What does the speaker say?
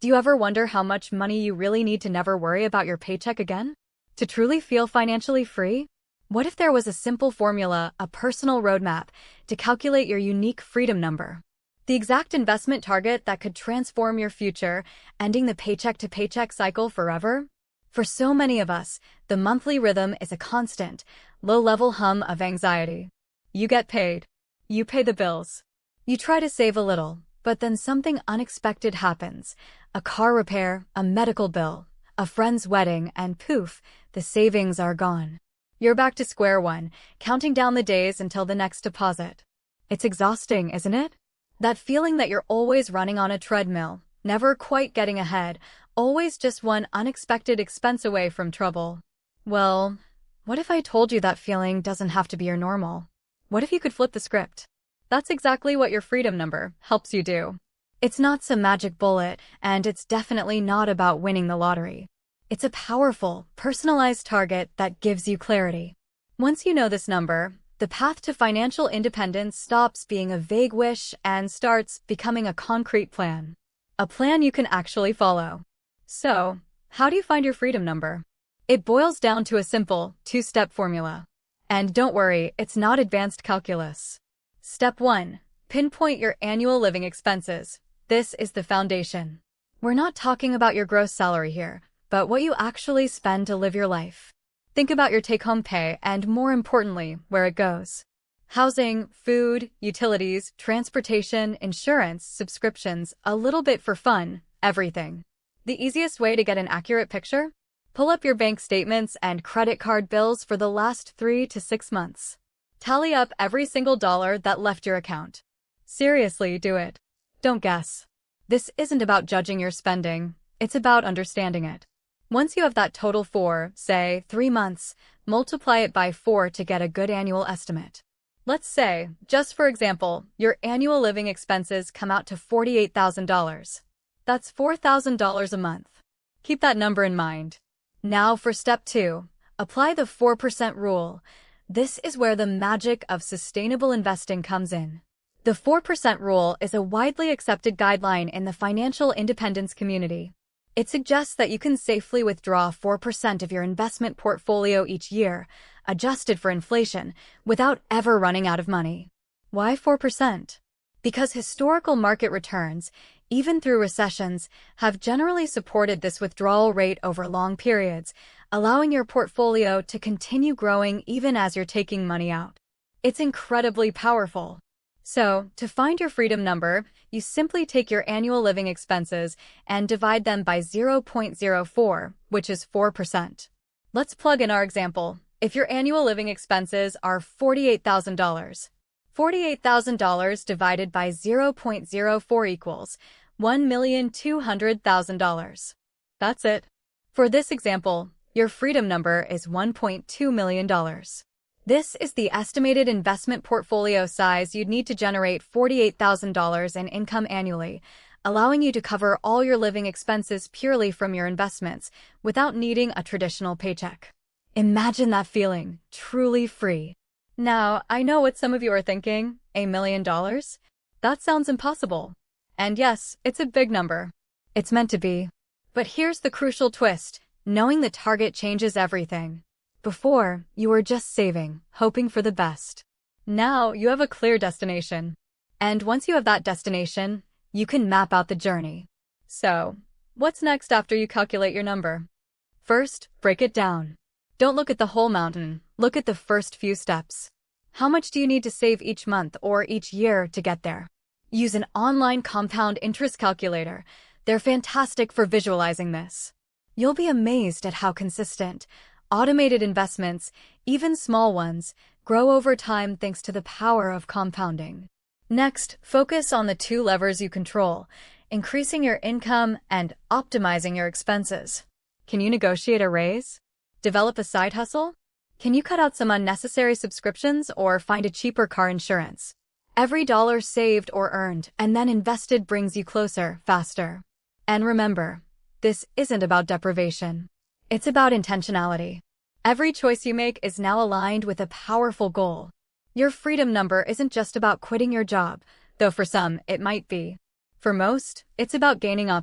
Do you ever wonder how much money you really need to never worry about your paycheck again? To truly feel financially free? What if there was a simple formula, a personal roadmap, to calculate your unique freedom number? The exact investment target that could transform your future, ending the paycheck-to-paycheck cycle forever? For so many of us, the monthly rhythm is a constant, low-level hum of anxiety. You get paid. You pay the bills. You try to save a little, but then something unexpected happens. A car repair, a medical bill, a friend's wedding, and poof, the savings are gone. You're back to square one, counting down the days until the next deposit. It's exhausting, isn't it? That feeling that you're always running on a treadmill, never quite getting ahead, always just one unexpected expense away from trouble. Well, what if I told you that feeling doesn't have to be your normal? What if you could flip the script? That's exactly what your freedom number helps you do. It's not some magic bullet, and it's definitely not about winning the lottery. It's a powerful, personalized target that gives you clarity. Once you know this number, the path to financial independence stops being a vague wish and starts becoming a concrete plan. A plan you can actually follow. So, how do you find your freedom number? It boils down to a simple, two-step formula. And don't worry, it's not advanced calculus. Step 1. Pinpoint your annual living expenses. This is the foundation. We're not talking about your gross salary here, but what you actually spend to live your life. Think about your take-home pay and, more importantly, where it goes. Housing, food, utilities, transportation, insurance, subscriptions, a little bit for fun, everything. The easiest way to get an accurate picture? Pull up your bank statements and credit card bills for the last 3 to 6 months. Tally up every single dollar that left your account. Seriously, do it. Don't guess. This isn't about judging your spending, it's about understanding it. Once you have that total for, say, 3 months, multiply it by 4 to get a good annual estimate. Let's say, just for example, your annual living expenses come out to $48,000. That's $4,000 a month. Keep that number in mind. Now for step 2, apply the 4% rule. This is where the magic of sustainable investing comes in. The 4% rule is a widely accepted guideline in the financial independence community. It suggests that you can safely withdraw 4% of your investment portfolio each year, adjusted for inflation, without ever running out of money. Why 4%? Because historical market returns, even through recessions, have generally supported this withdrawal rate over long periods, allowing your portfolio to continue growing even as you're taking money out. It's incredibly powerful. So, to find your freedom number, you simply take your annual living expenses and divide them by 0.04, which is 4%. Let's plug in our example. If your annual living expenses are $48,000, $48,000 divided by 0.04 equals $1,200,000. That's it. For this example, your freedom number is $1.2 million. This is the estimated investment portfolio size you'd need to generate $48,000 in income annually, allowing you to cover all your living expenses purely from your investments without needing a traditional paycheck. Imagine that feeling, truly free. Now, I know what some of you are thinking, $1 million? That sounds impossible. And yes, it's a big number. It's meant to be. But here's the crucial twist, knowing the target changes everything. Before, you were just saving, hoping for the best. Now, you have a clear destination. And once you have that destination, you can map out the journey. So, what's next after you calculate your number? First, break it down. Don't look at the whole mountain, look at the first few steps. How much do you need to save each month or each year to get there? Use an online compound interest calculator. They're fantastic for visualizing this. You'll be amazed at how consistent, automated investments, even small ones, grow over time thanks to the power of compounding. Next, focus on the 2 levers you control, increasing your income and optimizing your expenses. Can you negotiate a raise? Develop a side hustle? Can you cut out some unnecessary subscriptions or find a cheaper car insurance? Every dollar saved or earned and then invested brings you closer, faster. And remember, this isn't about deprivation. It's about intentionality. Every choice you make is now aligned with a powerful goal. Your freedom number isn't just about quitting your job, though for some, it might be. For most, it's about gaining options.